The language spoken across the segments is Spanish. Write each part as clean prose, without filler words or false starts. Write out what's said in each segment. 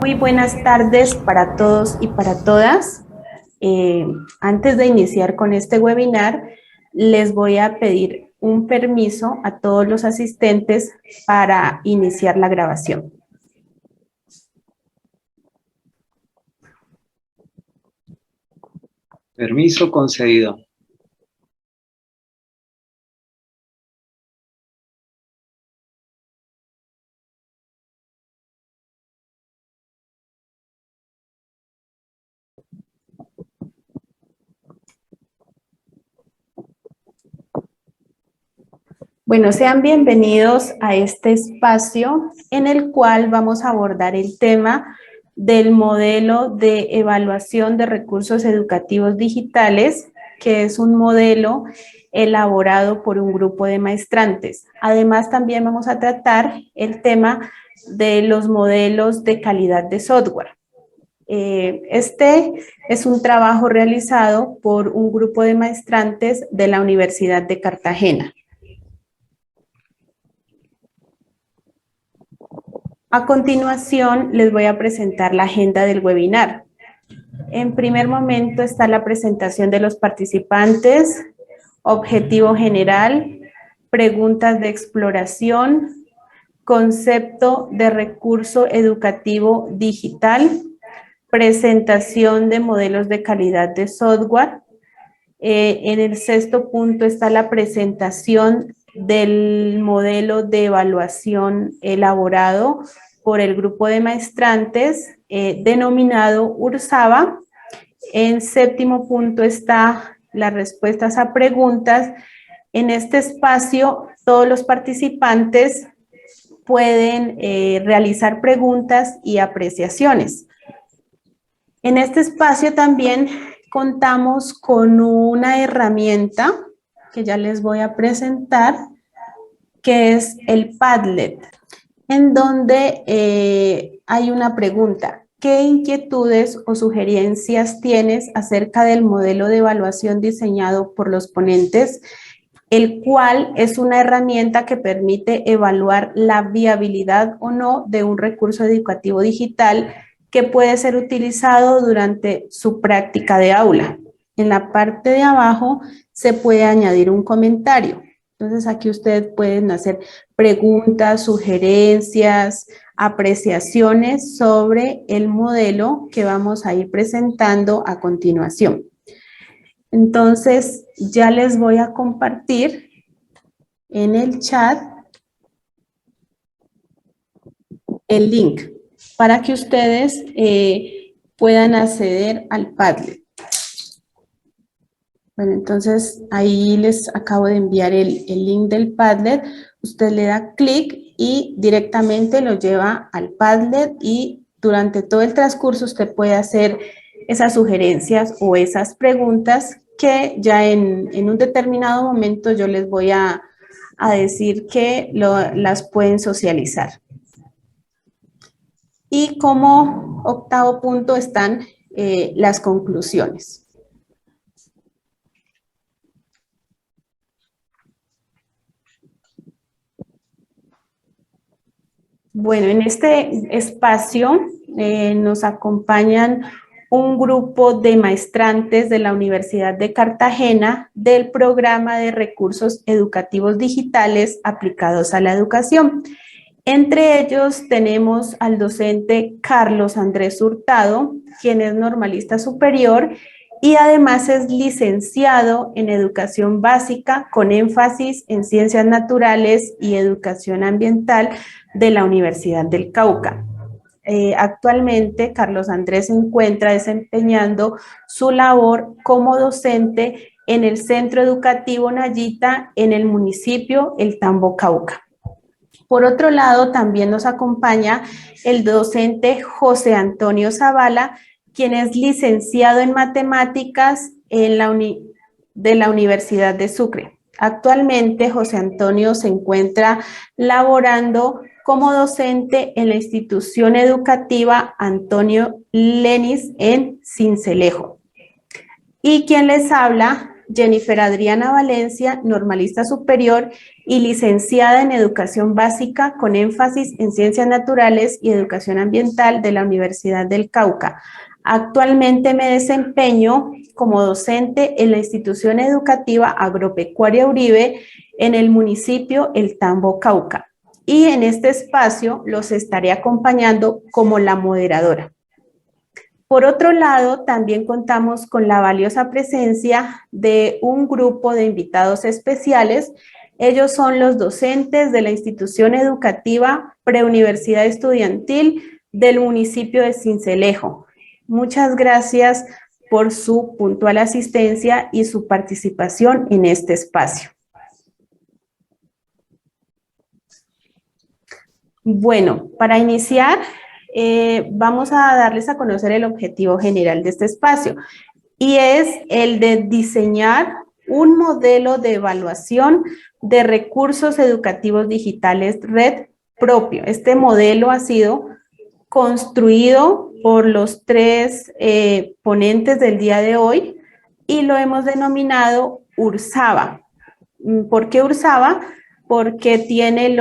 Muy buenas tardes para todos y para todas. Antes de iniciar con este webinar, les voy a pedir un permiso a todos los asistentes para iniciar la grabación. Permiso concedido. Bueno, sean bienvenidos a este espacio en el cual vamos a abordar el tema del modelo de evaluación de recursos educativos digitales, que es un modelo elaborado por un grupo de maestrantes. Además, también vamos a tratar el tema de los modelos de calidad de software. Este es un trabajo realizado por un grupo de maestrantes de la Universidad de Cartagena. A continuación, les voy a presentar la agenda del webinar. En primer momento está la presentación de los participantes, objetivo general, preguntas de exploración, concepto de recurso educativo digital, presentación de modelos de calidad de software. En el sexto punto está la presentación del modelo de evaluación elaborado por el grupo de maestrantes denominado URSABA. En séptimo punto está las respuestas a preguntas. En este espacio todos los participantes pueden realizar preguntas y apreciaciones. En este espacio también contamos con una herramienta que ya les voy a presentar, que es el Padlet, en donde hay una pregunta. ¿Qué inquietudes o sugerencias tienes acerca del modelo de evaluación diseñado por los ponentes? El cual es una herramienta que permite evaluar la viabilidad o no de un recurso educativo digital que puede ser utilizado durante su práctica de aula. En la parte de abajo se puede añadir un comentario. Entonces aquí ustedes pueden hacer preguntas, sugerencias, apreciaciones sobre el modelo que vamos a ir presentando a continuación. Entonces ya les voy a compartir en el chat el link para que ustedes puedan acceder al Padlet. Bueno, entonces ahí les acabo de enviar el link del Padlet. Usted le da clic y directamente lo lleva al Padlet y durante todo el transcurso usted puede hacer esas sugerencias o esas preguntas que ya en un determinado momento yo les voy a decir que las pueden socializar. Y como octavo punto están las conclusiones. Bueno, en este espacio nos acompañan un grupo de maestrantes de la Universidad de Cartagena del programa de recursos educativos digitales aplicados a la educación. Entre ellos tenemos al docente Carlos Andrés Hurtado, quien es normalista superior y además es licenciado en educación básica con énfasis en ciencias naturales y educación ambiental de la Universidad del Cauca. Actualmente Carlos Andrés se encuentra desempeñando su labor como docente en el Centro Educativo Nayita en el municipio El Tambo, Cauca. Por otro lado, también nos acompaña el docente José Antonio Zavala, quien es licenciado en matemáticas de la Universidad de Sucre. Actualmente, José Antonio se encuentra laborando como docente en la institución educativa Antonio Lenis en Sincelejo. Y quien les habla Jennifer Adriana Valencia, normalista superior y licenciada en Educación Básica con énfasis en Ciencias Naturales y Educación Ambiental de la Universidad del Cauca. Actualmente me desempeño como docente en la institución educativa agropecuaria Uribe en el municipio El Tambo, Cauca. Y en este espacio los estaré acompañando como la moderadora. Por otro lado, también contamos con la valiosa presencia de un grupo de invitados especiales. Ellos son los docentes de la institución educativa Preuniversidad Estudiantil del municipio de Sincelejo. Muchas gracias por su puntual asistencia y su participación en este espacio. Bueno, para iniciar, vamos a darles a conocer el objetivo general de este espacio y es el de diseñar un modelo de evaluación de recursos educativos digitales red propio. Este modelo ha sido construido por los tres ponentes del día de hoy y lo hemos denominado URSABA. ¿Por qué URSABA? Porque tiene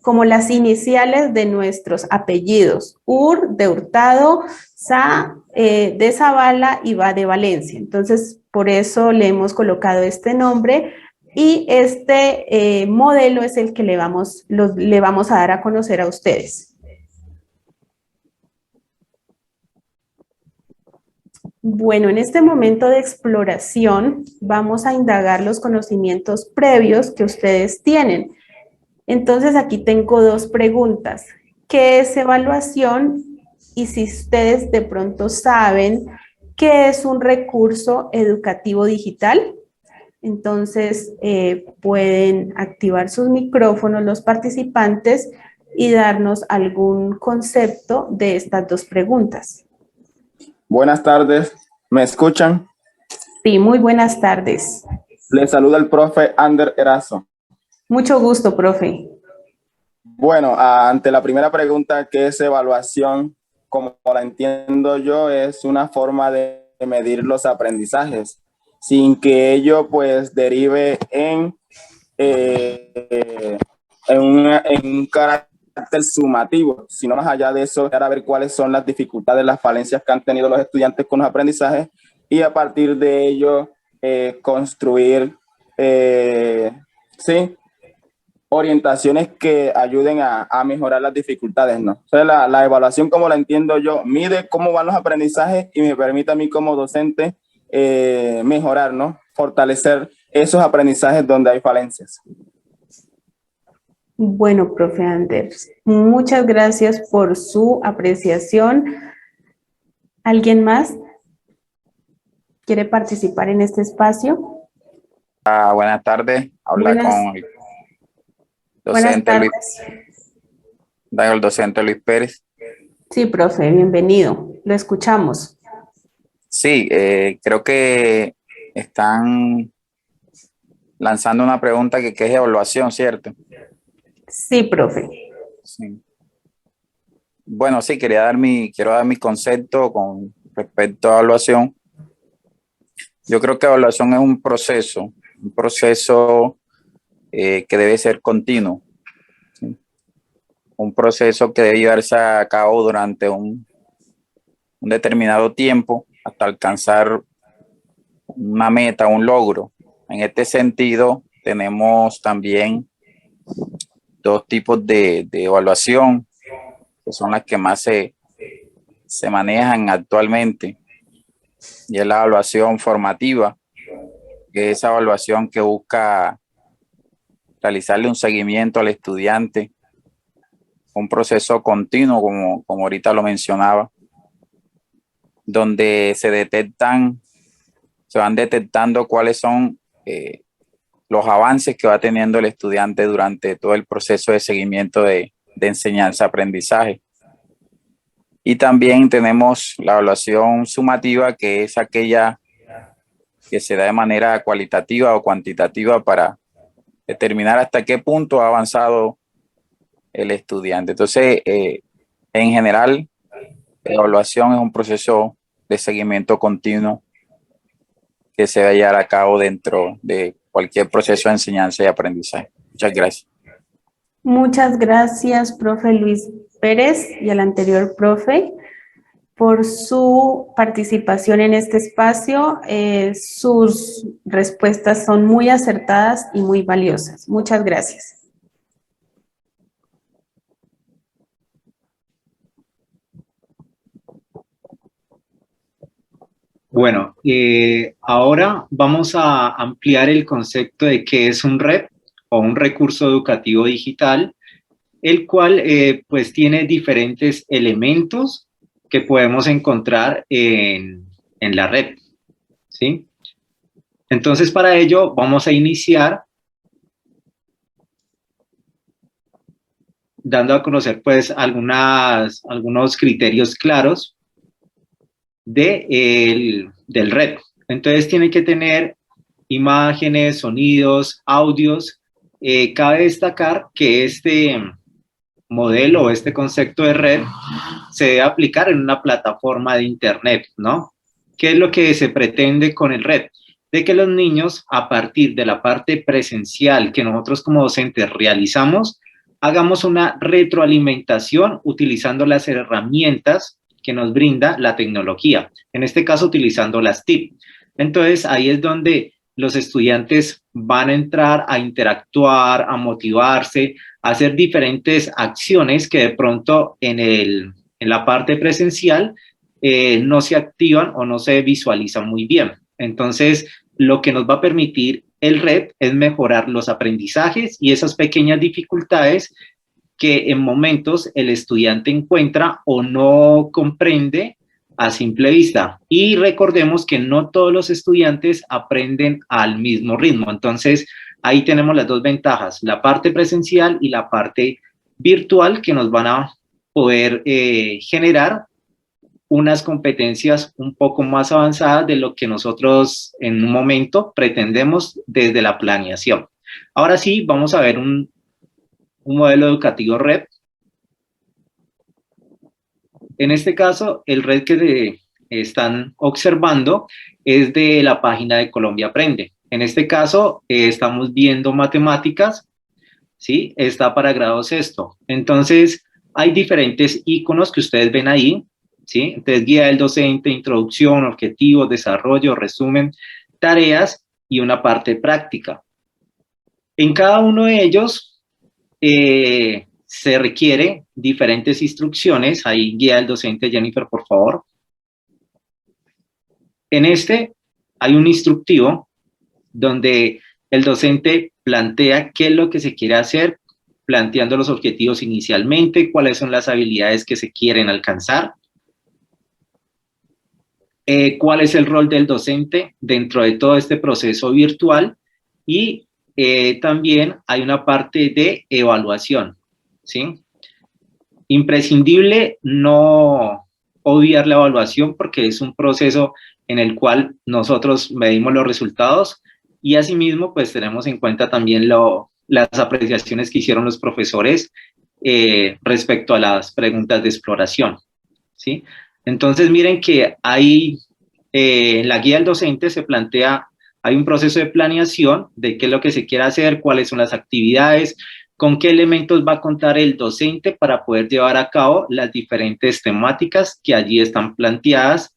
como las iniciales de nuestros apellidos, UR de Hurtado, SA de Zavala y VA de Valencia. Entonces, por eso le hemos colocado este nombre y este modelo es el que le vamos a dar a conocer a ustedes. Bueno, en este momento de exploración vamos a indagar los conocimientos previos que ustedes tienen. Entonces aquí tengo dos preguntas. ¿Qué es evaluación? Y si ustedes de pronto saben qué es un recurso educativo digital, entonces pueden activar sus micrófonos los participantes y darnos algún concepto de estas dos preguntas. Buenas tardes, ¿me escuchan? Sí, muy buenas tardes. Les saluda el profe Ander Erazo. Mucho gusto, profe. Bueno, ante la primera pregunta, ¿qué es evaluación? Como la entiendo yo, es una forma de medir los aprendizajes sin que ello pues derive en un carácter sumativo, sino más allá de eso, para ver cuáles son las dificultades, las falencias que han tenido los estudiantes con los aprendizajes y a partir de ello construir orientaciones que ayuden a mejorar las dificultades, ¿no? O sea, la evaluación, como la entiendo yo, mide cómo van los aprendizajes y me permite a mí como docente mejorar, ¿no? Fortalecer esos aprendizajes donde hay falencias. Bueno, profe Anders, muchas gracias por su apreciación. ¿Alguien más quiere participar en este espacio? Buenas tardes, habla con el docente el docente Luis Pérez. Sí, profe, bienvenido, lo escuchamos. Sí, creo que están lanzando una pregunta que es evaluación, ¿cierto? Sí, profe. Sí. Bueno, sí, quiero dar mi concepto con respecto a evaluación. Yo creo que evaluación es un proceso que debe ser continuo, ¿sí? Un proceso que debe llevarse a cabo durante un determinado tiempo hasta alcanzar una meta, un logro. En este sentido, tenemos también dos tipos de evaluación, que son las que más se manejan actualmente, y es la evaluación formativa, que es esa evaluación que busca realizarle un seguimiento al estudiante, un proceso continuo, como ahorita lo mencionaba, donde se van detectando cuáles son los avances que va teniendo el estudiante durante todo el proceso de seguimiento de enseñanza-aprendizaje. Y también tenemos la evaluación sumativa, que es aquella que se da de manera cualitativa o cuantitativa para determinar hasta qué punto ha avanzado el estudiante. Entonces, en general, la evaluación es un proceso de seguimiento continuo que se va a llevar a cabo dentro de cualquier proceso de enseñanza y aprendizaje. Muchas gracias. Muchas gracias, profe Luis Pérez, y al anterior profe, por su participación en este espacio. Sus respuestas son muy acertadas y muy valiosas. Muchas gracias. Bueno, ahora vamos a ampliar el concepto de qué es un REP o un recurso educativo digital, el cual pues tiene diferentes elementos que podemos encontrar en la red, ¿sí? Entonces, para ello vamos a iniciar dando a conocer pues algunos criterios claros del red. Entonces tiene que tener imágenes, sonidos, audios. Cabe destacar que este modelo o este concepto de red se debe aplicar en una plataforma de internet, ¿no? ¿Qué es lo que se pretende con el red? De que los niños, a partir de la parte presencial que nosotros como docentes realizamos, hagamos una retroalimentación utilizando las herramientas que nos brinda la tecnología, en este caso utilizando las TIC. Entonces ahí es donde los estudiantes van a entrar a interactuar, a motivarse, a hacer diferentes acciones que de pronto en la parte presencial no se activan o no se visualizan muy bien. Entonces, lo que nos va a permitir el RED es mejorar los aprendizajes y esas pequeñas dificultades que en momentos el estudiante encuentra o no comprende a simple vista. Y recordemos que no todos los estudiantes aprenden al mismo ritmo. Entonces, ahí tenemos las dos ventajas, la parte presencial y la parte virtual, que nos van a poder generar unas competencias un poco más avanzadas de lo que nosotros en un momento pretendemos desde la planeación. Ahora sí, vamos a ver un modelo educativo red. En este caso, el red que están observando es de la página de Colombia Aprende. En este caso, estamos viendo matemáticas, ¿sí? Está para grado sexto. Entonces, hay diferentes iconos que ustedes ven ahí, ¿sí? Entonces, guía del docente, introducción, objetivos, desarrollo, resumen, tareas y una parte práctica. En cada uno de ellos se requiere diferentes instrucciones. Ahí guía del docente, Jennifer, por favor. En este hay un instructivo donde el docente plantea qué es lo que se quiere hacer, planteando los objetivos inicialmente, cuáles son las habilidades que se quieren alcanzar, cuál es el rol del docente dentro de todo este proceso virtual y también hay una parte de evaluación, ¿sí? Imprescindible no obviar la evaluación porque es un proceso en el cual nosotros medimos los resultados y asimismo pues tenemos en cuenta también las apreciaciones que hicieron los profesores respecto a las preguntas de exploración, ¿sí? Entonces miren que hay, en la guía del docente se plantea, hay un proceso de planeación de qué es lo que se quiere hacer, cuáles son las actividades, con qué elementos va a contar el docente para poder llevar a cabo las diferentes temáticas que allí están planteadas,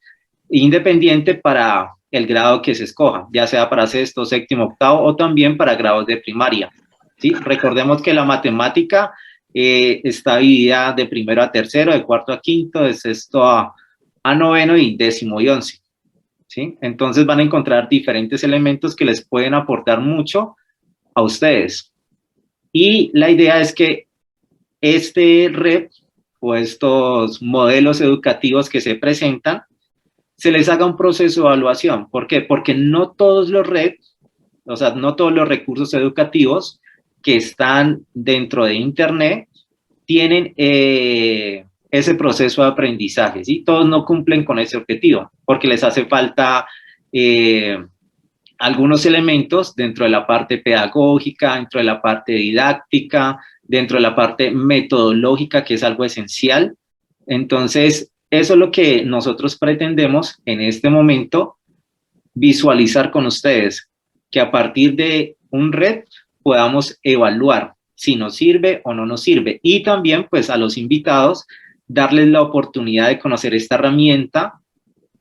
independiente para el grado que se escoja, ya sea para sexto, séptimo, octavo o también para grados de primaria, ¿sí? Recordemos que la matemática está dividida de primero a tercero, de cuarto a quinto, de sexto a noveno y décimo y 11. ¿Sí? Entonces van a encontrar diferentes elementos que les pueden aportar mucho a ustedes. Y la idea es que este REP o estos modelos educativos que se presentan, se les haga un proceso de evaluación. ¿Por qué? Porque no todos los REP, o sea, no todos los recursos educativos que están dentro de Internet tienen ese proceso de aprendizaje, ¿sí? Todos no cumplen con ese objetivo, porque les hace falta algunos elementos dentro de la parte pedagógica, dentro de la parte didáctica, dentro de la parte metodológica, que es algo esencial. Entonces, eso es lo que nosotros pretendemos en este momento visualizar con ustedes, que a partir de un red podamos evaluar si nos sirve o no nos sirve. Y también, pues, a los invitados, darles la oportunidad de conocer esta herramienta,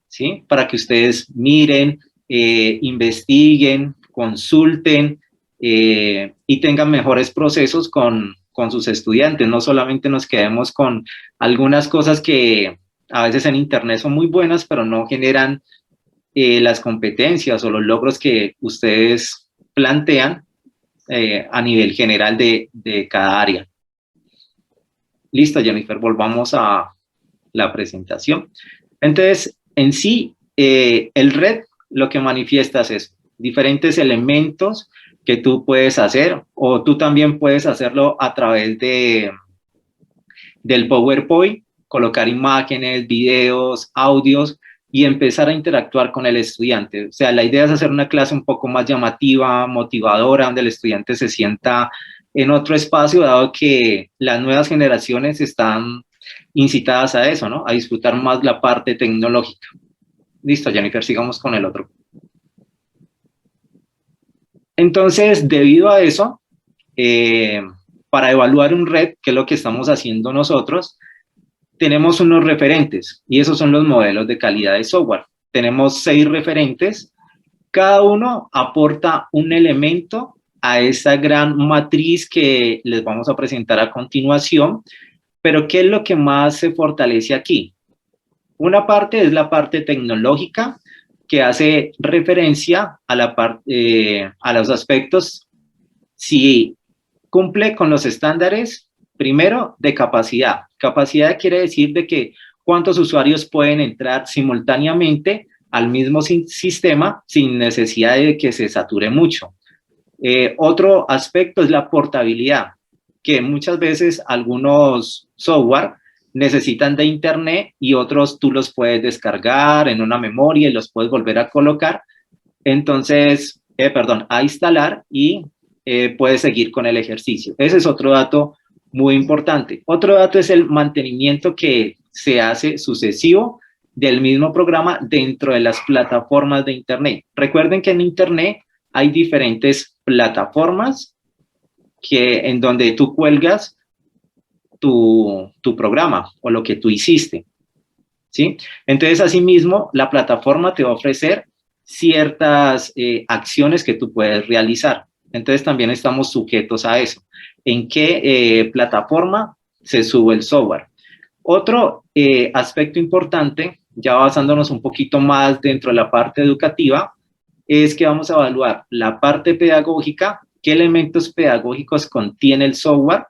¿sí? Para que ustedes miren, investiguen, consulten y tengan mejores procesos con sus estudiantes. No solamente nos quedemos con algunas cosas que a veces en internet son muy buenas, pero no generan las competencias o los logros que ustedes plantean a nivel general de cada área. Listo, Jennifer, volvamos a la presentación. Entonces, en sí, el red lo que manifiesta es diferentes elementos que tú puedes hacer, o tú también puedes hacerlo a través del PowerPoint, colocar imágenes, videos, audios y empezar a interactuar con el estudiante. O sea, la idea es hacer una clase un poco más llamativa, motivadora, donde el estudiante se sienta en otro espacio, dado que las nuevas generaciones están incitadas a eso, ¿no? A disfrutar más la parte tecnológica. Listo, Jennifer, sigamos con el otro. Entonces, debido a eso, para evaluar un red, que es lo que estamos haciendo nosotros, tenemos unos referentes, y esos son los modelos de calidad de software. Tenemos 6 referentes, cada uno aporta un elemento a esa gran matriz que les vamos a presentar a continuación, pero ¿qué es lo que más se fortalece aquí? Una parte es la parte tecnológica, que hace referencia a los aspectos si cumple con los estándares, primero, de capacidad. Capacidad quiere decir de que cuántos usuarios pueden entrar simultáneamente al mismo sistema sin necesidad de que se sature mucho. Otro aspecto es la portabilidad, que muchas veces algunos software necesitan de internet y otros tú los puedes descargar en una memoria y los puedes volver a colocar. Entonces, a instalar y puedes seguir con el ejercicio. Ese es otro dato muy importante. Otro dato es el mantenimiento que se hace sucesivo del mismo programa dentro de las plataformas de internet. Recuerden que en internet hay diferentes plataformas en donde tú cuelgas tu programa o lo que tú hiciste, ¿sí? Entonces, asimismo, la plataforma te va a ofrecer ciertas acciones que tú puedes realizar. Entonces, también estamos sujetos a eso. ¿En qué plataforma se sube el software? Otro aspecto importante, ya basándonos un poquito más dentro de la parte educativa, es que vamos a evaluar la parte pedagógica, qué elementos pedagógicos contiene el software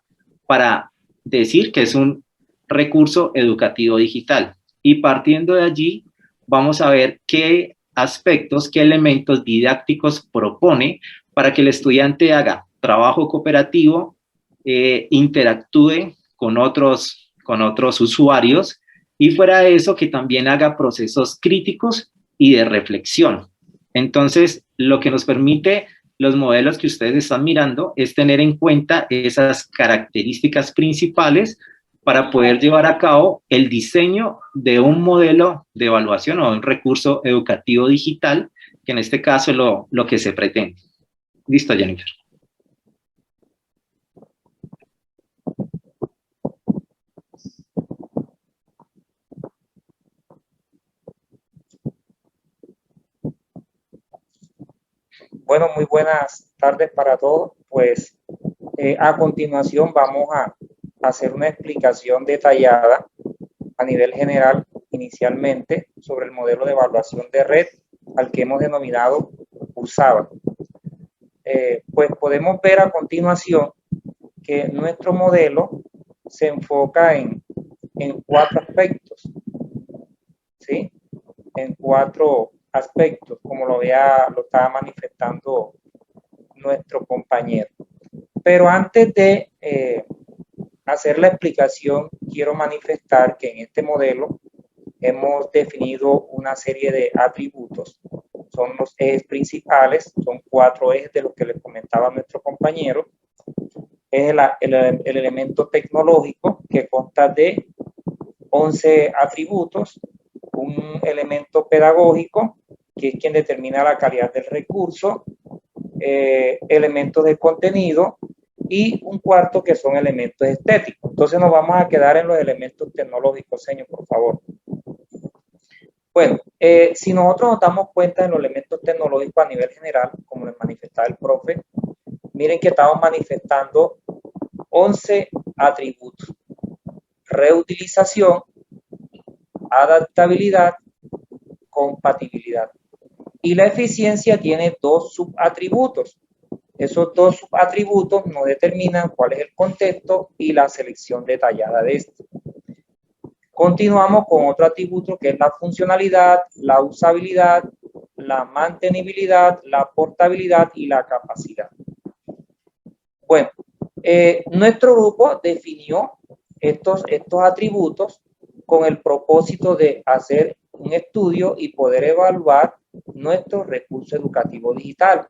para decir que es un recurso educativo digital. Y partiendo de allí, vamos a ver qué aspectos, qué elementos didácticos propone para que el estudiante haga trabajo cooperativo, interactúe con otros usuarios y fuera de eso que también haga procesos críticos y de reflexión. Entonces, lo que nos permite los modelos que ustedes están mirando es tener en cuenta esas características principales para poder llevar a cabo el diseño de un modelo de evaluación o un recurso educativo digital, que en este caso es lo que se pretende. Listo, Jennifer. Bueno, muy buenas tardes para todos. Pues a continuación vamos a hacer una explicación detallada a nivel general inicialmente sobre el modelo de evaluación de red al que hemos denominado USABA. Pues podemos ver a continuación que nuestro modelo se enfoca en 4 aspectos, ¿sí? En 4 aspectos, como lo estaba manifestando nuestro compañero. Pero antes de hacer la explicación, quiero manifestar que en este modelo hemos definido una serie de atributos. Son los ejes principales, son 4 ejes de los que les comentaba nuestro compañero. Es el elemento tecnológico, que consta de 11 atributos, un elemento pedagógico, que es quien determina la calidad del recurso, elementos de contenido, y un cuarto que son elementos estéticos. Entonces nos vamos a quedar en los elementos tecnológicos, señor, por favor. Bueno, si nosotros nos damos cuenta de los elementos tecnológicos a nivel general, como les manifestaba el profe, miren que estamos manifestando 11 atributos: reutilización, adaptabilidad, compatibilidad. Y la eficiencia tiene dos subatributos. Esos dos subatributos nos determinan cuál es el contexto y la selección detallada de este. Continuamos con otro atributo que es la funcionalidad, la usabilidad, la mantenibilidad, la portabilidad y la capacidad. Bueno, nuestro grupo definió estos atributos con el propósito de hacer un estudio y poder evaluar nuestro recurso educativo digital.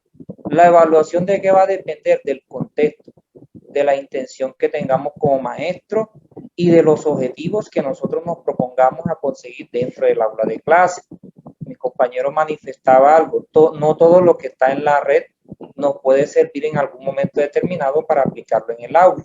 La evaluación de qué va a depender del contexto, de la intención que tengamos como maestro y de los objetivos que nosotros nos propongamos a conseguir dentro del aula de clase. Mi compañero manifestaba algo, no todo lo que está en la red nos puede servir en algún momento determinado para aplicarlo en el aula.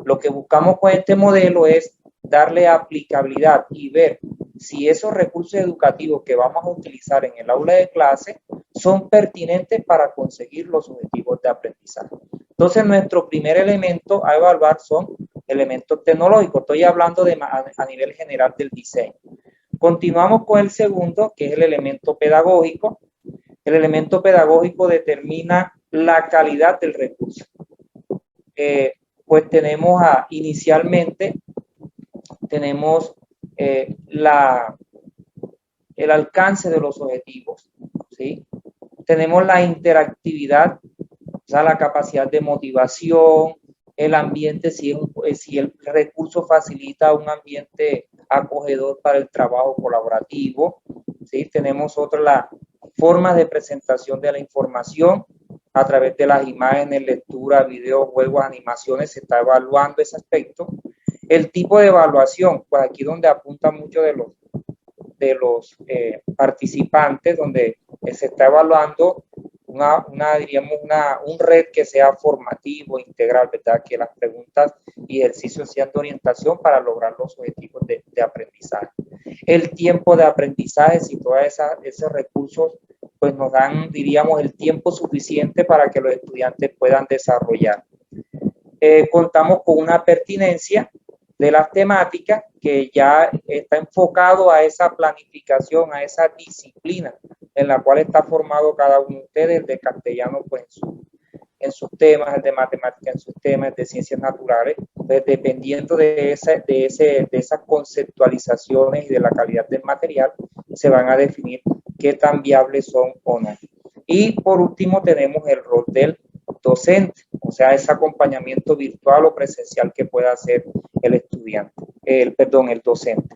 Lo que buscamos con este modelo es darle aplicabilidad y ver si esos recursos educativos que vamos a utilizar en el aula de clase son pertinentes para conseguir los objetivos de aprendizaje. Entonces, nuestro primer elemento a evaluar son elementos tecnológicos. Estoy hablando a nivel general del diseño. Continuamos con el segundo, que es el elemento pedagógico. El elemento pedagógico determina la calidad del recurso. Pues tenemos inicialmente tenemos el alcance de los objetivos, ¿sí? Tenemos la interactividad, o sea, la capacidad de motivación, el ambiente, si el recurso facilita un ambiente acogedor para el trabajo colaborativo, ¿sí? Tenemos la forma de presentación de la información a través de las imágenes, lectura, videos, juegos, animaciones, se está evaluando ese aspecto. El tipo de evaluación, pues aquí donde apunta mucho de los participantes, donde se está evaluando un red que sea formativo, integral, ¿verdad? Que las preguntas y ejercicios sean de orientación para lograr los objetivos de aprendizaje. El tiempo de aprendizaje, si todos esos recursos pues nos dan, diríamos, el tiempo suficiente para que los estudiantes puedan desarrollar. Contamos con una pertinencia de las temáticas que ya está enfocado a esa planificación, a esa disciplina en la cual está formado cada uno de ustedes, el de castellano pues en sus temas, el de matemáticas en sus temas, el de ciencias naturales, pues dependiendo de esas conceptualizaciones y de la calidad del material, se van a definir qué tan viables son o no. Y por último tenemos el rol del docente, o sea, ese acompañamiento virtual o presencial que pueda hacer el estudiante, el docente.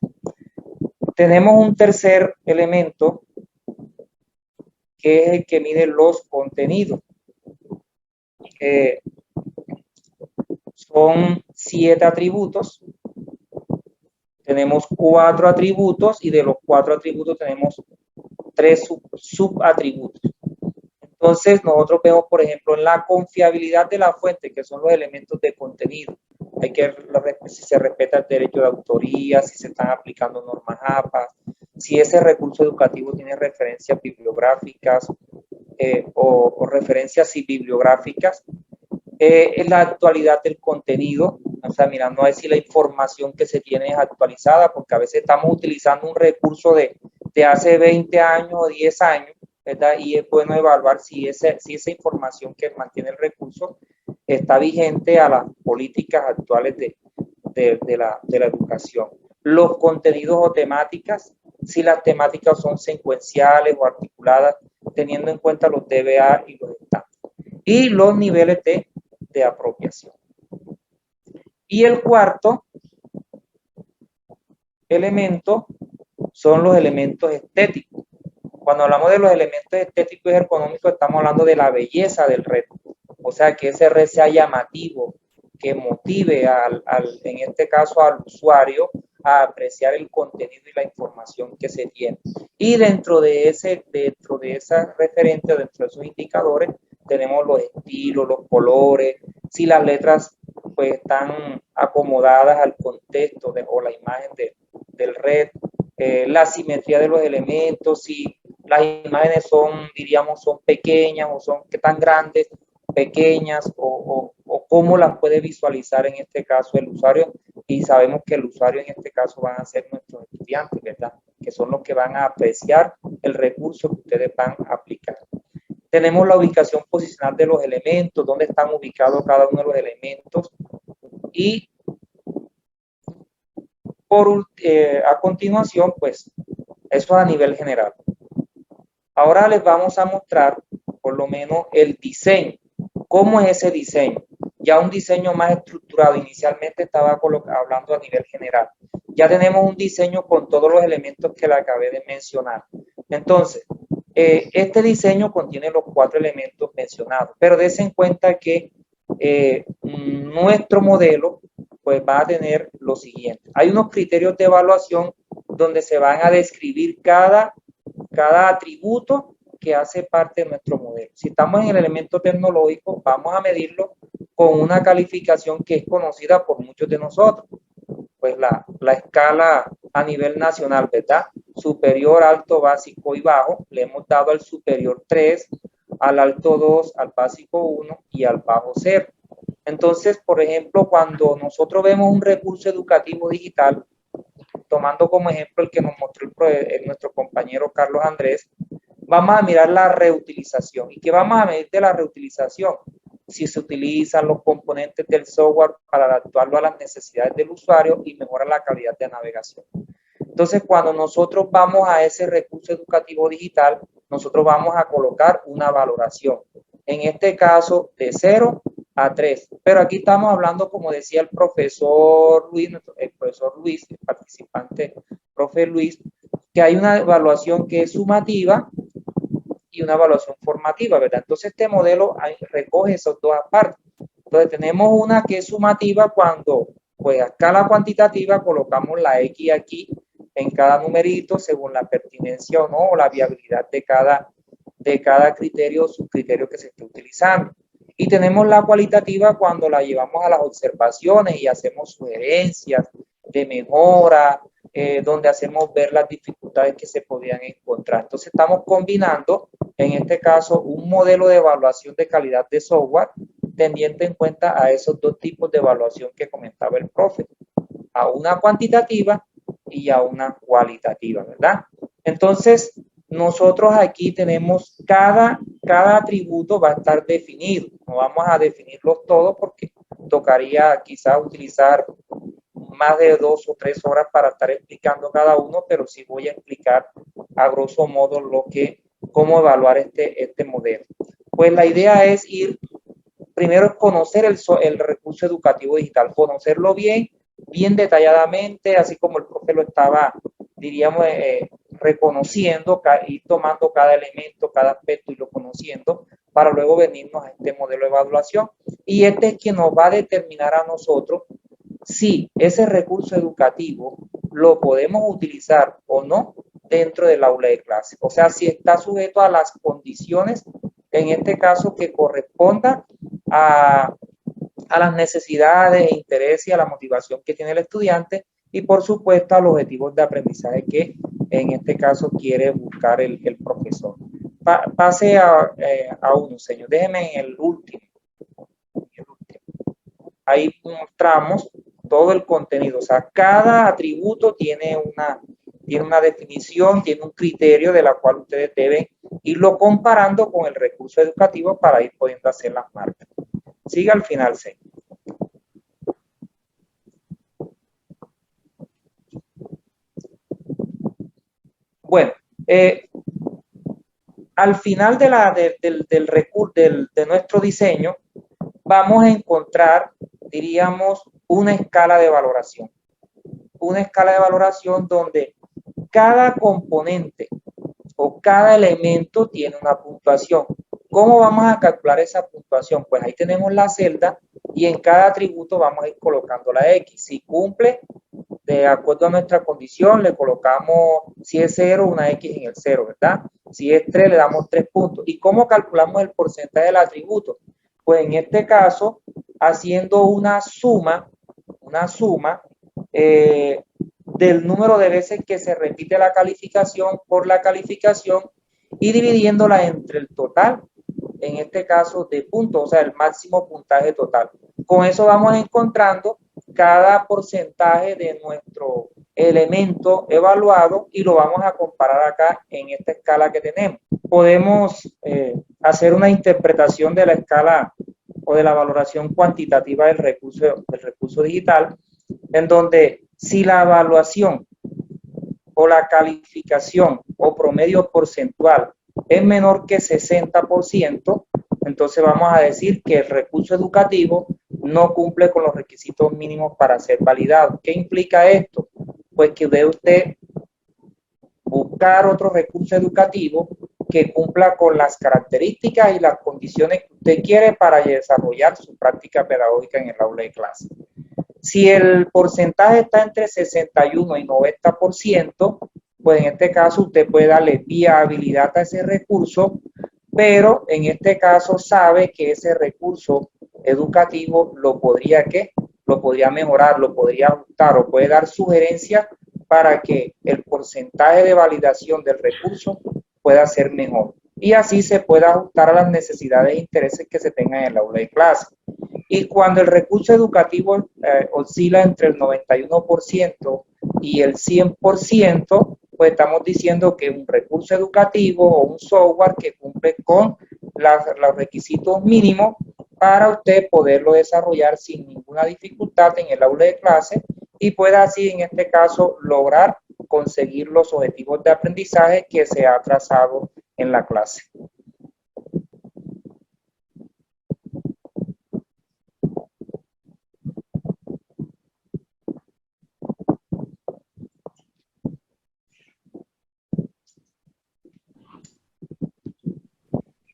Tenemos un tercer elemento que es el que mide los contenidos. Son 7 atributos. Tenemos 4 atributos y de los 4 atributos tenemos 3 subatributos. Entonces, nosotros vemos, por ejemplo, en la confiabilidad de la fuente, que son los elementos de contenido. Hay que ver si se respeta el derecho de autoría, si se están aplicando normas APA, si ese recurso educativo tiene referencias bibliográficas o referencias bibliográficas. En la actualidad del contenido, o sea, mira, no es si la información que se tiene es actualizada, porque a veces estamos utilizando un recurso de hace 20 años o 10 años, ¿verdad? Y es bueno evaluar si esa información que mantiene el recurso está vigente a las políticas actuales de la educación. Los contenidos o temáticas, si las temáticas son secuenciales o articuladas, teniendo en cuenta los DBA y los estándares. Y los niveles de apropiación. Y el cuarto elemento son los elementos estéticos. Cuando hablamos de los elementos estéticos y ergonómicos, estamos hablando de la belleza del red. O sea, que ese red sea llamativo, que motive en este caso al usuario a apreciar el contenido y la información que se tiene. Y dentro de esa referente, dentro de esos indicadores, tenemos los estilos, los colores, si las letras pues están acomodadas al contexto o la imagen del red, la simetría de los elementos, si las imágenes son, diríamos, son pequeñas o son qué tan grandes, pequeñas o cómo las puede visualizar en este caso el usuario, y sabemos que el usuario en este caso van a ser nuestros estudiantes, ¿verdad? Que son los que van a apreciar el recurso que ustedes van a aplicar. Tenemos la ubicación posicional de los elementos, dónde están ubicados cada uno de los elementos, y a continuación, pues, eso a nivel general. Ahora les vamos a mostrar, por lo menos, el diseño. ¿Cómo es ese diseño? Ya un diseño más estructurado. Inicialmente estaba hablando a nivel general. Ya tenemos un diseño con todos los elementos que le acabé de mencionar. Entonces, este diseño contiene los 4 elementos mencionados, pero dense en cuenta que nuestro modelo pues va a tener lo siguiente. Hay unos criterios de evaluación donde se van a describir cada atributo que hace parte de nuestro modelo. Si estamos en el elemento tecnológico, vamos a medirlo con una calificación que es conocida por muchos de nosotros, pues la escala a nivel nacional, ¿verdad? Superior, alto, básico y bajo. Le hemos dado al superior 3, al alto 2, al básico 1 y al bajo 0. Entonces, por ejemplo, cuando nosotros vemos un recurso educativo digital, tomando como ejemplo el que nos mostró nuestro compañero Carlos Andrés, vamos a mirar la reutilización. ¿Y qué vamos a medir de la reutilización? Si se utilizan los componentes del software para adaptarlo a las necesidades del usuario y mejora la calidad de navegación. Entonces, cuando nosotros vamos a ese recurso educativo digital, nosotros vamos a colocar una valoración. En este caso, de 0 a 3. Pero aquí estamos hablando, como decía el profesor Luis, el participante, profe Luis, que hay una evaluación que es sumativa y una evaluación formativa, ¿verdad? Entonces, este modelo recoge esas dos partes. Entonces, tenemos una que es sumativa cuando, pues, a escala cuantitativa colocamos la X aquí en cada numerito según la pertinencia o no, o la viabilidad de cada criterio o subcriterio que se esté utilizando. Y tenemos la cualitativa cuando la llevamos a las observaciones y hacemos sugerencias de mejora, donde hacemos ver las dificultades que se podían encontrar. Entonces estamos combinando, en este caso, un modelo de evaluación de calidad de software, teniendo en cuenta a esos dos tipos de evaluación que comentaba el profe, a una cuantitativa y a una cualitativa, ¿verdad? Entonces, nosotros aquí tenemos cada atributo va a estar definido. No vamos a definirlos todos porque tocaría quizás utilizar más de 2 o 3 horas para estar explicando cada uno, pero sí voy a explicar a grosso modo cómo evaluar este modelo. Pues la idea es primero conocer el recurso educativo digital, conocerlo bien detalladamente, así como el profe lo estaba, diríamos, reconociendo y tomando cada elemento, cada aspecto y lo conociendo para luego venirnos a este modelo de evaluación. Y este es quien nos va a determinar a nosotros si ese recurso educativo lo podemos utilizar o no dentro del aula de clase. O sea, si está sujeto a las condiciones, en este caso, que corresponda a las necesidades, intereses y a la motivación que tiene el estudiante y, por supuesto, a los objetivos de aprendizaje que en este caso quiere buscar el profesor. Pase a uno, señor. Déjeme en el último. Ahí mostramos todo el contenido. O sea, cada atributo tiene una definición, tiene un criterio de la cual ustedes deben irlo comparando con el recurso educativo para ir pudiendo hacer las marcas. Siga al final, señor. Bueno, al final de nuestro diseño, vamos a encontrar, diríamos, una escala de valoración. Una escala de valoración donde cada componente o cada elemento tiene una puntuación. ¿Cómo vamos a calcular esa puntuación? Pues ahí tenemos la celda y en cada atributo vamos a ir colocando la X. Si cumple, de acuerdo a nuestra condición, le colocamos, si es 0, una X en el 0, ¿verdad? Si es 3, le damos 3 puntos. ¿Y cómo calculamos el porcentaje del atributo? Pues en este caso, haciendo una suma del número de veces que se repite la calificación por la calificación y dividiéndola entre el total, en este caso de puntos, o sea, el máximo puntaje total. Con eso vamos encontrando cada porcentaje de nuestro elemento evaluado y lo vamos a comparar acá en esta escala que tenemos. Podemos hacer una interpretación de la escala o de la valoración cuantitativa del recurso digital, en donde si la evaluación o la calificación o promedio porcentual es menor que 60%, entonces vamos a decir que el recurso educativo no cumple con los requisitos mínimos para ser validado. ¿Qué implica esto? Pues que debe usted buscar otro recurso educativo que cumpla con las características y las condiciones que usted quiere para desarrollar su práctica pedagógica en el aula de clase. Si el porcentaje está entre 61 y 90%, pues en este caso usted puede darle viabilidad a ese recurso, pero en este caso sabe que ese recurso educativo lo podría mejorar, lo podría ajustar o puede dar sugerencias para que el porcentaje de validación del recurso pueda ser mejor. Y así se pueda ajustar a las necesidades e intereses que se tengan en el aula de clase. Y cuando el recurso educativo oscila entre el 91% y el 100%, pues estamos diciendo que un recurso educativo o un software que cumple con los requisitos mínimos para usted poderlo desarrollar sin ninguna dificultad en el aula de clase y pueda así, en este caso, lograr conseguir los objetivos de aprendizaje que se ha trazado en la clase.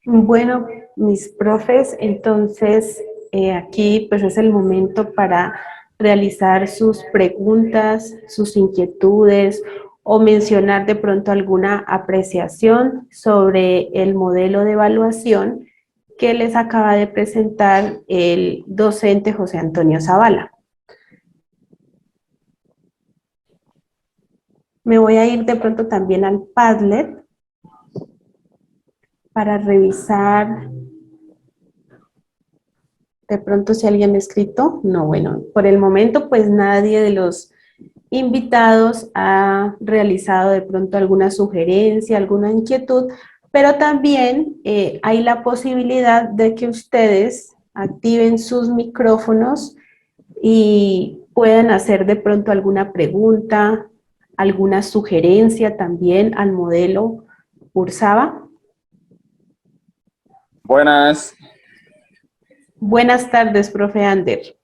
Bueno, mis profes, entonces aquí pues es el momento para realizar sus preguntas, sus inquietudes o mencionar de pronto alguna apreciación sobre el modelo de evaluación que les acaba de presentar el docente José Antonio Zavala. Me voy a ir de pronto también al Padlet para revisar de pronto si alguien ha escrito. No, bueno, por el momento pues nadie de los invitados ha realizado de pronto alguna sugerencia, alguna inquietud, pero también hay la posibilidad de que ustedes activen sus micrófonos y puedan hacer de pronto alguna pregunta, alguna sugerencia también al modelo Ursaba. Buenas. Buenas tardes, profe Ander.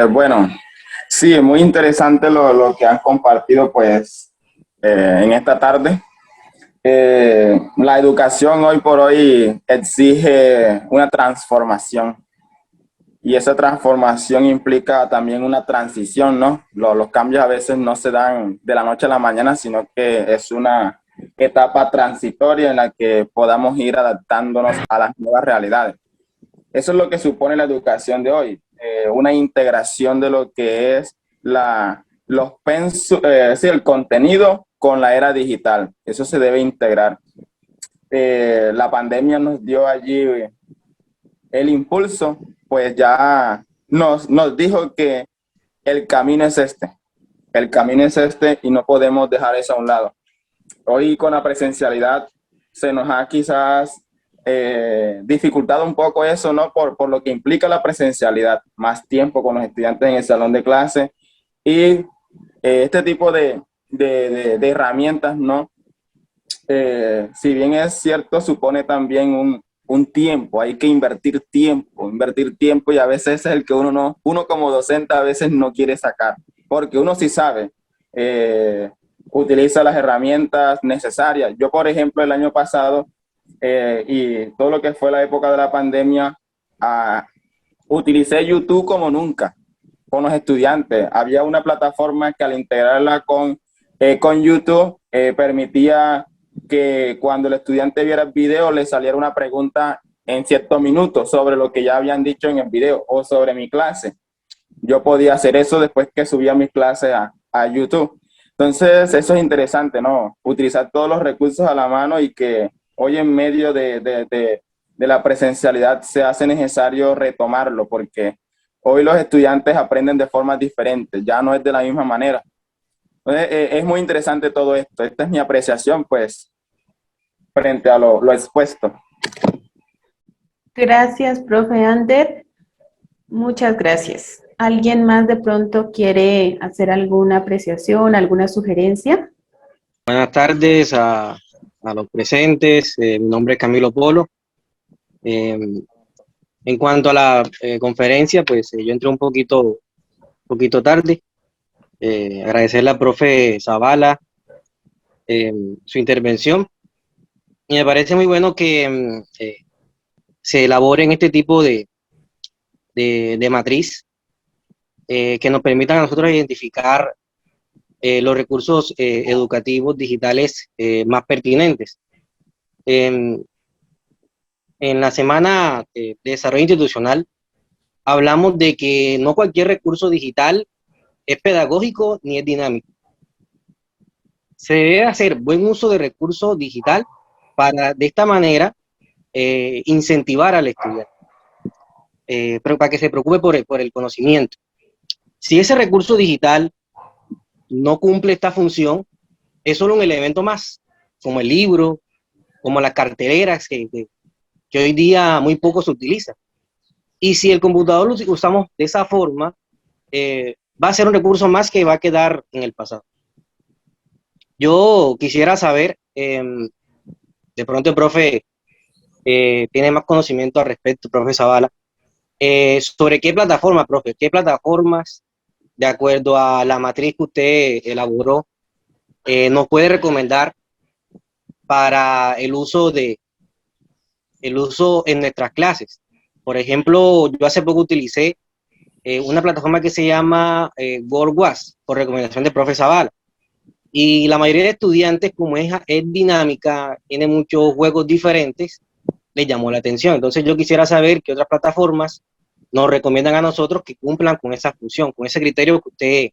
Bueno, sí, muy interesante lo que han compartido pues en esta tarde. La educación hoy por hoy exige una transformación y esa transformación implica también una transición, ¿no? Los cambios a veces no se dan de la noche a la mañana, sino que es una etapa transitoria en la que podamos ir adaptándonos a las nuevas realidades. Eso es lo que supone la educación de hoy, una integración de lo que es el contenido con la era digital. Eso se debe integrar. La pandemia nos dio allí el impulso, pues ya nos dijo que el camino es este. El camino es este y no podemos dejar eso a un lado. Hoy con la presencialidad se nos ha quizás dificultado un poco eso, ¿no? Por lo que implica la presencialidad, más tiempo con los estudiantes en el salón de clase y este tipo de herramientas, ¿no? Si bien es cierto, supone también un tiempo, hay que invertir tiempo y a veces es el que uno como docente a veces no quiere sacar, porque uno sí sabe, utiliza las herramientas necesarias. Yo, por ejemplo, el año pasado y todo lo que fue la época de la pandemia, utilicé YouTube como nunca con los estudiantes. Había una plataforma que al integrarla con YouTube permitía que cuando el estudiante viera el video le saliera una pregunta en ciertos minutos sobre lo que ya habían dicho en el video o sobre mi clase. Yo podía hacer eso después que subía mis clases a YouTube. Entonces, eso es interesante, ¿no? Utilizar todos los recursos a la mano y que hoy en medio de la presencialidad se hace necesario retomarlo porque hoy los estudiantes aprenden de formas diferentes, ya no es de la misma manera. Entonces, es muy interesante todo esto. Esta es mi apreciación, pues, frente a lo expuesto. Gracias, profe Ander. Muchas gracias. ¿Alguien más de pronto quiere hacer alguna apreciación, alguna sugerencia? Buenas tardes a los presentes. Mi nombre es Camilo Polo. En cuanto a la conferencia, pues yo entré un poquito tarde. Agradecerle al profe Zavala su intervención. Y me parece muy bueno que se elaboren este tipo de matriz que nos permitan a nosotros identificar los recursos educativos digitales más pertinentes. En la semana de desarrollo institucional hablamos de que no cualquier recurso digital es pedagógico ni es dinámico. Se debe hacer buen uso de recursos digital para de esta manera incentivar al estudiante, pero para que se preocupe por el conocimiento. Si ese recurso digital no cumple esta función, es solo un elemento más, como el libro, como las carteleras que hoy día muy poco se utiliza. Y si el computador lo usamos de esa forma, va a ser un recurso más que va a quedar en el pasado. Yo quisiera saber, de pronto el profe tiene más conocimiento al respecto, profe Zavala, sobre qué plataforma, profe, qué plataformas, de acuerdo a la matriz que usted elaboró, nos puede recomendar para el uso en nuestras clases. Por ejemplo, yo hace poco utilicé una plataforma que se llama GoWAS, por recomendación del profe Zavala. Y la mayoría de estudiantes, como es dinámica, tiene muchos juegos diferentes, les llamó la atención. Entonces yo quisiera saber qué otras plataformas nos recomiendan a nosotros que cumplan con esa función, con ese criterio que usted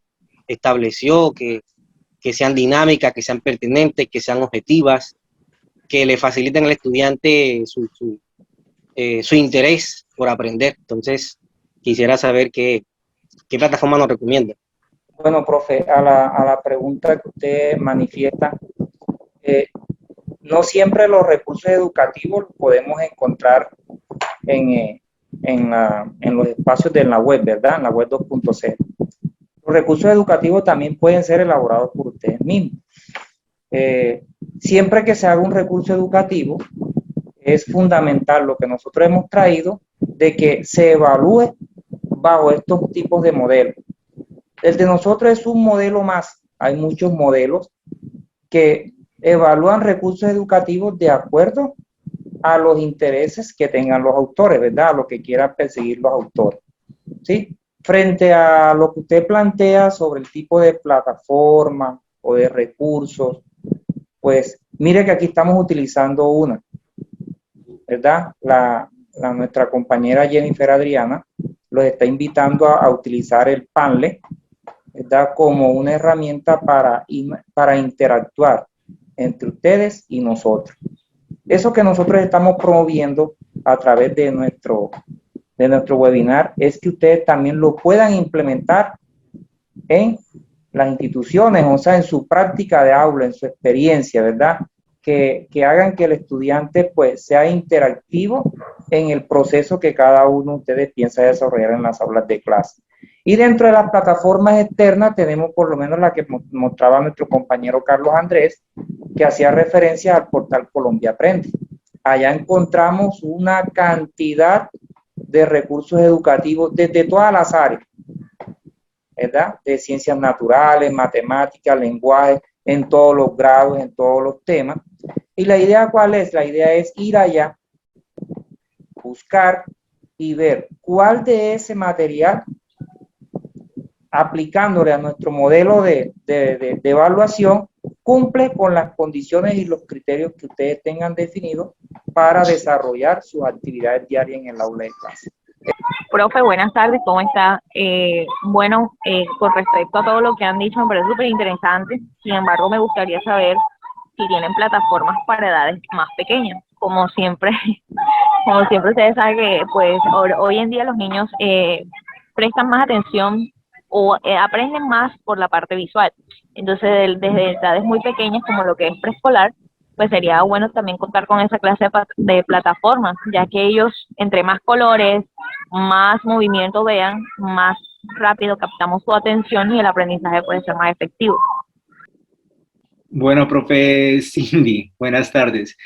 estableció, que sean dinámicas, que sean pertinentes, que sean objetivas, que le faciliten al estudiante su interés por aprender. Entonces quisiera saber qué plataforma nos recomienda. Bueno, profe, a la pregunta que usted manifiesta, no siempre los recursos educativos los podemos encontrar en los espacios de la web, ¿verdad? En la web 2.0. Los recursos educativos también pueden ser elaborados por ustedes mismos. Siempre que se haga un recurso educativo, es fundamental lo que nosotros hemos traído, de que se evalúe bajo estos tipos de modelos. El de nosotros es un modelo más. Hay muchos modelos que evalúan recursos educativos de acuerdo a los intereses que tengan los autores, ¿verdad? A lo que quieran perseguir los autores, ¿sí? Frente a lo que usted plantea sobre el tipo de plataforma o de recursos, pues mire que aquí estamos utilizando una, ¿verdad? Nuestra compañera Jennifer Adriana los está invitando a utilizar el Padlet, ¿verdad? Como una herramienta para interactuar entre ustedes y nosotros. Eso que nosotros estamos promoviendo a través de nuestro webinar es que ustedes también lo puedan implementar en las instituciones, o sea, en su práctica de aula, en su experiencia, ¿verdad? Que hagan que el estudiante pues sea interactivo en el proceso que cada uno de ustedes piensa desarrollar en las aulas de clase. Y dentro de las plataformas externas tenemos por lo menos la que mostraba nuestro compañero Carlos Andrés, que hacía referencia al portal Colombia Aprende. Allá encontramos una cantidad de recursos educativos desde todas las áreas, ¿verdad? De ciencias naturales, matemáticas, lenguaje, en todos los grados, en todos los temas. ¿Y la idea cuál es? La idea es ir allá, buscar y ver cuál de ese material, aplicándole a nuestro modelo de evaluación, cumple con las condiciones y los criterios que ustedes tengan definidos para desarrollar sus actividades diarias en el aula de clase. Profe, buenas tardes, ¿cómo está? Con respecto a todo lo que han dicho, me parece súper interesante. Sin embargo, me gustaría saber si tienen plataformas para edades más pequeñas. Como siempre, como siempre ustedes saben que pues hoy en día los niños prestan más atención o aprenden más por la parte visual. Entonces, desde edades muy pequeñas, como lo que es preescolar, pues sería bueno también contar con esa clase de plataformas, ya que ellos, entre más colores, más movimiento vean, más rápido captamos su atención y el aprendizaje puede ser más efectivo. Bueno, profe Cindy, buenas tardes.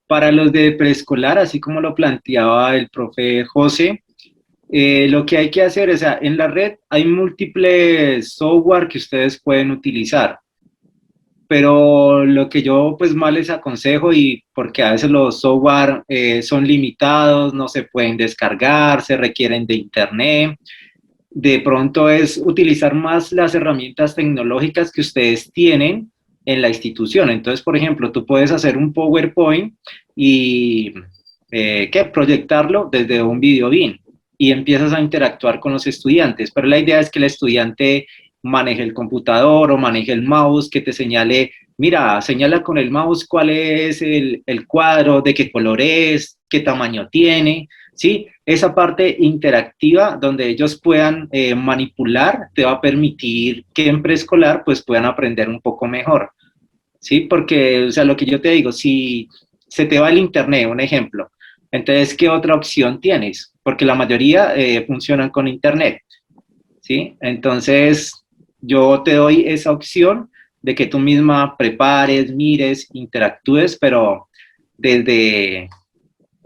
Para los de preescolar, así como lo planteaba el profe José, lo que hay que hacer, o sea, en la red hay múltiples software que ustedes pueden utilizar, pero lo que yo pues más les aconsejo, y porque a veces los software son limitados, no se pueden descargar, se requieren de internet, de pronto es utilizar más las herramientas tecnológicas que ustedes tienen en la institución. Entonces, por ejemplo, tú puedes hacer un PowerPoint y proyectarlo desde un video BIM y empiezas a interactuar con los estudiantes, pero la idea es que el estudiante maneje el computador o maneje el mouse, que te señale, mira, señala con el mouse cuál es el cuadro, de qué color es, qué tamaño tiene, ¿sí? Esa parte interactiva donde ellos puedan manipular te va a permitir que en preescolar pues puedan aprender un poco mejor, ¿sí? Porque, o sea, lo que yo te digo, si se te va el internet, un ejemplo, entonces, ¿qué otra opción tienes? Porque la mayoría funcionan con internet, ¿sí? Entonces, yo te doy esa opción de que tú misma prepares, mires, interactúes, pero desde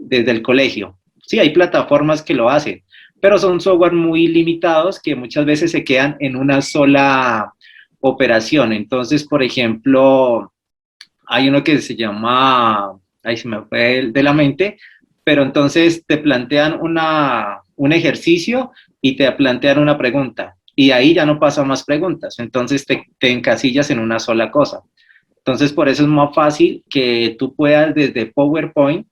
el colegio. Sí, hay plataformas que lo hacen, pero son software muy limitados que muchas veces se quedan en una sola operación. Entonces, por ejemplo, hay uno que se llama, ahí se me fue de la mente, pero entonces te plantean un ejercicio y te plantean una pregunta, y ahí ya no pasan más preguntas, entonces te encasillas en una sola cosa. Entonces, por eso es más fácil que tú puedas desde PowerPoint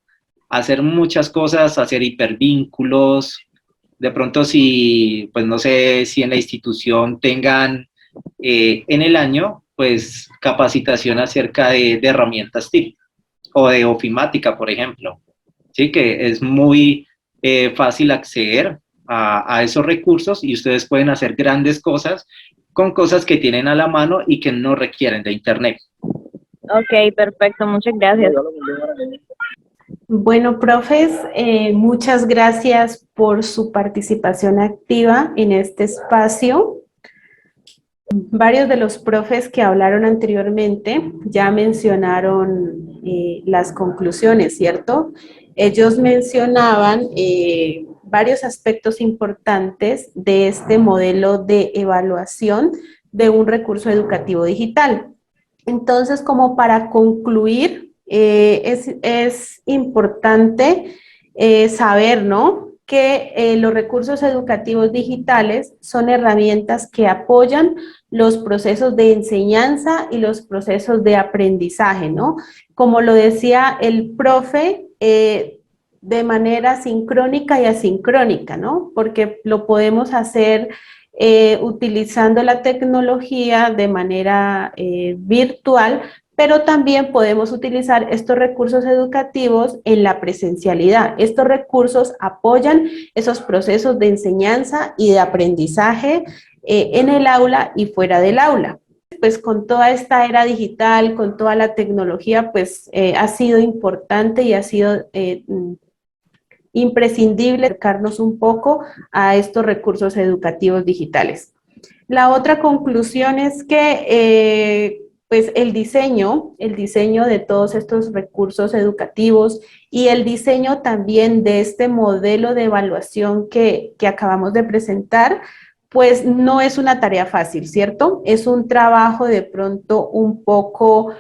hacer muchas cosas, hacer hipervínculos, de pronto si, pues no sé si en la institución tengan en el año, pues capacitación acerca de herramientas TIC o de ofimática, por ejemplo, ¿sí? Que es muy fácil acceder a esos recursos y ustedes pueden hacer grandes cosas con cosas que tienen a la mano y que no requieren de internet. Ok, perfecto, muchas gracias. Bueno, profes, muchas gracias por su participación activa en este espacio. Varios de los profes que hablaron anteriormente ya mencionaron las conclusiones, ¿cierto? Ellos mencionaban varios aspectos importantes de este modelo de evaluación de un recurso educativo digital. Entonces, como para concluir, es importante saber, ¿no?, que los recursos educativos digitales son herramientas que apoyan los procesos de enseñanza y los procesos de aprendizaje, ¿no? Como lo decía el profe, de manera sincrónica y asincrónica, ¿no? Porque lo podemos hacer utilizando la tecnología de manera virtual, pero también podemos utilizar estos recursos educativos en la presencialidad. Estos recursos apoyan esos procesos de enseñanza y de aprendizaje en el aula y fuera del aula. Pues con toda esta era digital, con toda la tecnología, pues ha sido importante y ha sido imprescindible acercarnos un poco a estos recursos educativos digitales. La otra conclusión es que pues el diseño de todos estos recursos educativos y el diseño también de este modelo de evaluación que acabamos de presentar, pues no es una tarea fácil, ¿cierto? Es un trabajo de pronto un poco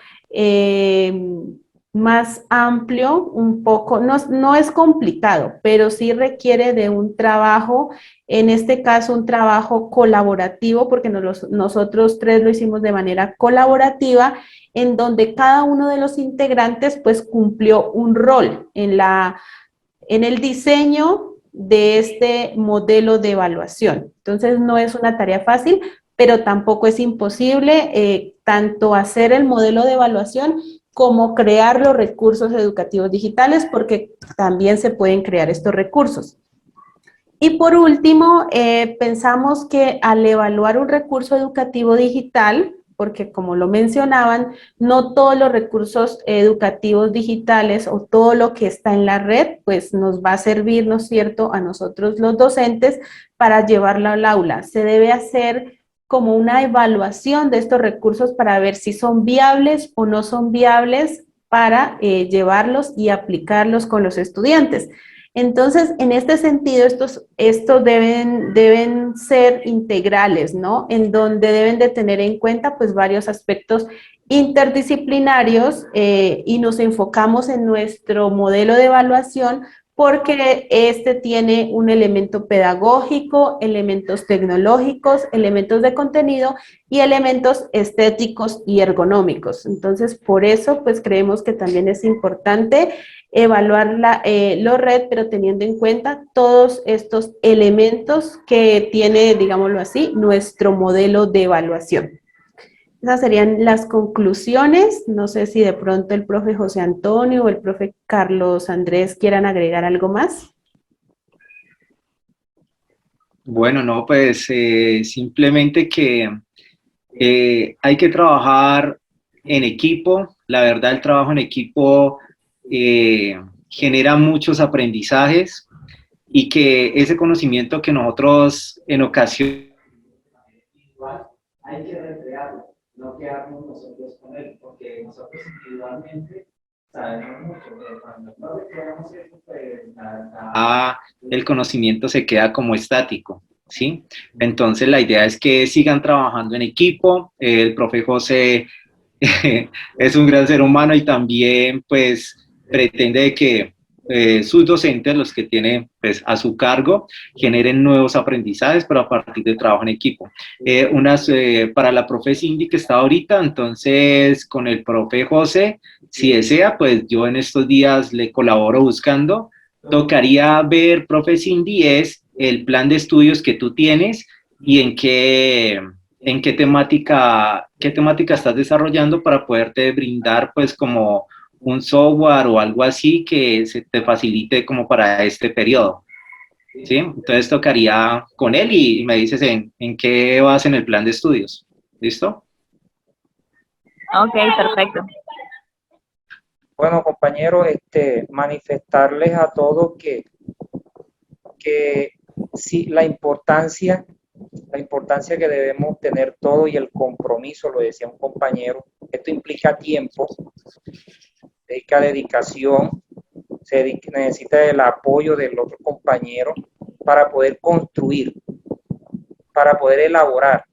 más amplio, un poco, no es complicado, pero sí requiere de un trabajo, en este caso un trabajo colaborativo, porque nosotros tres lo hicimos de manera colaborativa, en donde cada uno de los integrantes pues cumplió un rol en el diseño de este modelo de evaluación. Entonces no es una tarea fácil, pero tampoco es imposible tanto hacer el modelo de evaluación como crear los recursos educativos digitales, porque también se pueden crear estos recursos. Y por último, pensamos que al evaluar un recurso educativo digital, porque como lo mencionaban, no todos los recursos educativos digitales o todo lo que está en la red, pues nos va a servir, ¿no es cierto?, a nosotros los docentes para llevarlo al aula. Se debe hacer como una evaluación de estos recursos para ver si son viables o no son viables para llevarlos y aplicarlos con los estudiantes. Entonces, en este sentido, estos deben ser integrales, ¿no? En donde deben de tener en cuenta, pues, varios aspectos interdisciplinarios y nos enfocamos en nuestro modelo de evaluación porque este tiene un elemento pedagógico, elementos tecnológicos, elementos de contenido y elementos estéticos y ergonómicos. Entonces, por eso, pues, creemos que también es importante evaluar los red, pero teniendo en cuenta todos estos elementos que tiene, digámoslo así, nuestro modelo de evaluación. Esas serían las conclusiones. No sé si de pronto el profe José Antonio o el profe Carlos Andrés quieran agregar algo más. Bueno, no, pues simplemente que hay que trabajar en equipo. La verdad, el trabajo en equipo genera muchos aprendizajes y que ese conocimiento que nosotros en ocasiones hay que recrearlo, no quedarnos nosotros con él, porque nosotros individualmente sabemos mucho, pero cuando no recreamos eso, pues el conocimiento se queda como estático, ¿sí? Entonces la idea es que sigan trabajando en equipo. El profe José es un gran ser humano y también pues pretende que sus docentes, los que tienen pues, a su cargo, generen nuevos aprendizajes, pero a partir de trabajo en equipo. Para la profe Cindy que está ahorita, entonces con el profe José, si desea, pues yo en estos días le colaboro buscando. Tocaría ver, profe Cindy, es el plan de estudios que tú tienes y en qué temática estás desarrollando para poderte brindar pues como un software o algo así que se te facilite como para este periodo, ¿sí? Entonces tocaría con él y me dices en qué vas en el plan de estudios, ¿listo? Ok, perfecto. Bueno, compañeros, manifestarles a todos que sí, la importancia que debemos tener todo y el compromiso, lo decía un compañero, esto implica tiempo, dedicación, necesita el apoyo del otro compañero para poder construir, para poder elaborar,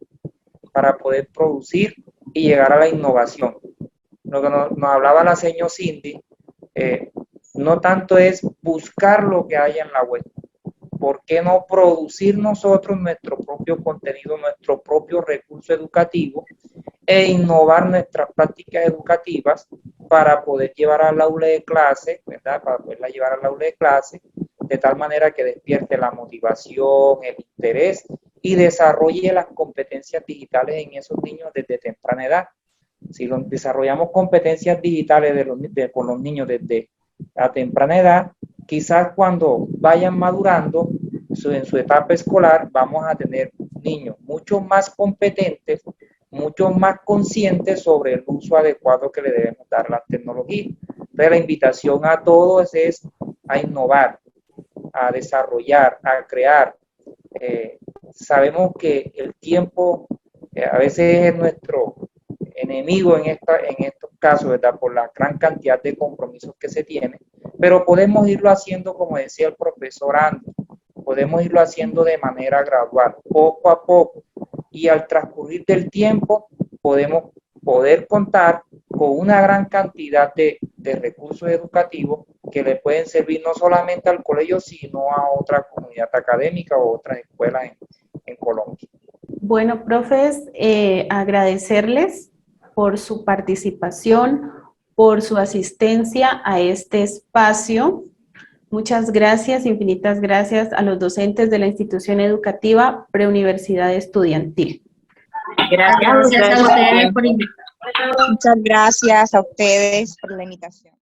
para poder producir y llegar a la innovación. Lo que nos hablaba la señora Cindy, no tanto es buscar lo que hay en la web, ¿por qué no producir nosotros nuestro propio contenido, nuestro propio recurso educativo e innovar nuestras prácticas educativas para poder llevar al aula de clase, ¿verdad? Para poderla llevar al aula de clase de tal manera que despierte la motivación, el interés y desarrolle las competencias digitales en esos niños desde temprana edad. Si desarrollamos competencias digitales con los niños desde a temprana edad, quizás cuando vayan madurando en su etapa escolar, vamos a tener niños mucho más competentes, mucho más conscientes sobre el uso adecuado que le debemos dar a la tecnología. Entonces, la invitación a todos es a innovar, a desarrollar, a crear. Sabemos que el tiempo a veces es nuestro enemigo en estos casos, ¿verdad? Por la gran cantidad de compromisos que se tienen, pero podemos irlo haciendo, como decía el profesor Andrés, podemos irlo haciendo de manera gradual, poco a poco, y al transcurrir del tiempo podemos poder contar con una gran cantidad de de recursos educativos que le pueden servir no solamente al colegio, sino a otra comunidad académica o otras escuelas en Colombia. Bueno, profes, agradecerles por su participación, por su asistencia a este espacio. Muchas gracias, infinitas gracias a los docentes de la institución educativa Preuniversidad Estudiantil. Gracias a ustedes por Muchas gracias a ustedes por la invitación.